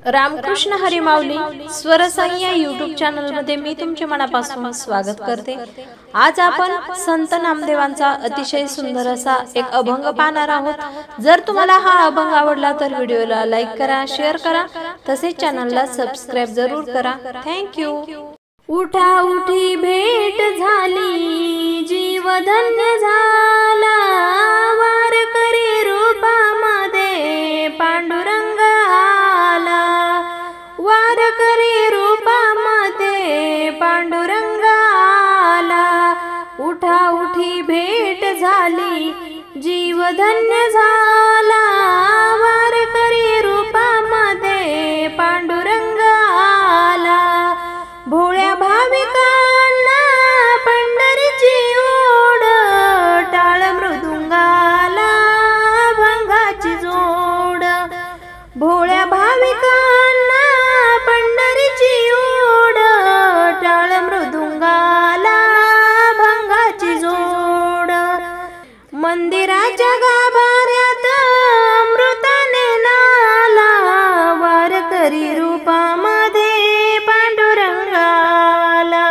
रामकृष्ण हरी माऊली स्वरसाई या YouTube channel मध्ये मी तुमचे मनापासून स्वागत करते। आज आपण संत नामदेवांचा अतिशय सुंदर असा एक अभंग पाहणार आहोत। जर तुम्हाला हा अभंग आवडला तर व्हिडिओला लाईक करा, शेअर करा, तसेच चॅनलला सबस्क्राइब जरूर करा। Thank you. उठा उठी भेट झाली, जीव धन्य झाला, वारकरी रूपामध्ये पांडुरंग आला, वारकरी रूपामध्ये पांडुरंग आला। उठा उठी भेट झाली, जीव धन्य झाला, वारकरी रूपामध्ये पांडुरंग आला। भोळ्या भाविकांना पंढरीची ओढ, टाळ मृदुंगाला भंगाची जोड। भोळ्या भाविकांना पंढरीची ओढ, टाळ मृदुंगाला भंगाची जोड। मंदिराच्या गाभाऱ्यात अमृताने नाला, वारकरी रूपामध्ये पांडुरंग आला,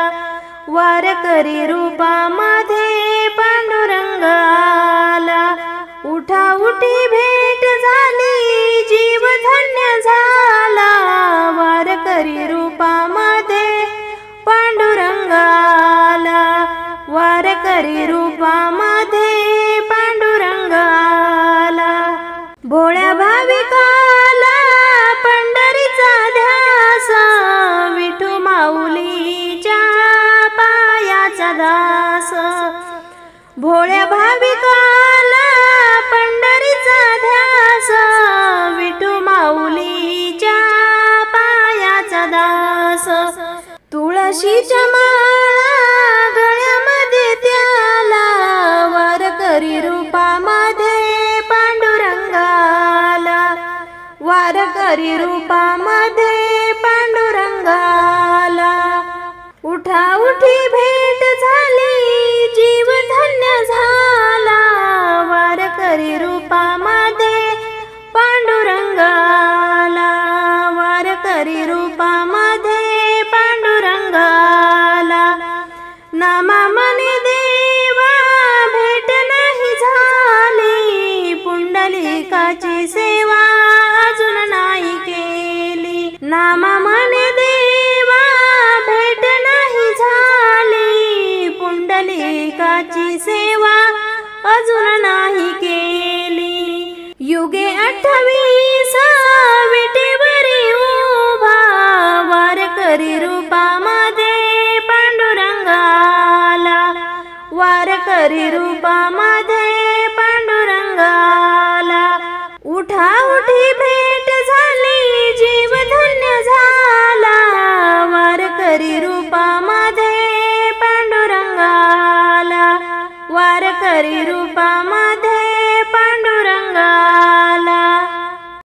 वारकरी रूपामध्ये पांडुरंग आला। उठा उठी भेट झाली, जीव धन्य झाला, वारकरी रूपामध्ये पांडुरंग आला, वारकरी रूपामध्ये पांडुरंग आला। भोळ्या भाविकाला पंढरीचा ध्यास, विठू माऊलीच्या पायाचा दास। भोळ्या भाविकाला पंढरीचा ध्यास, विठू माऊलीच्या पायाचा दास। तुळशीच्या माळा गळ्यामध्ये त्याला, वारकरी रूपामध्ये पांडुरंग आला, वारकरी रूपामध्ये पांडुरंग आला। उठा उठी भेट झाली, जीव धन्य झाला, वारकरी रूपामध्ये पांडुरंग आला, वारकरी रूपामध्ये पांडुरंग आला। नामा मने देवा भेट नाही झाली, पुंडलिकाची सेवा अजून नाही केली। नामा मने देवा भेट नाही झाली, पुंडलिकाची सेवा अजून नाही केली। युगे 28 विटेवरी उभा, वारकरी रूपामध्ये पांडुरंग आला, वारकरी रूपामध्ये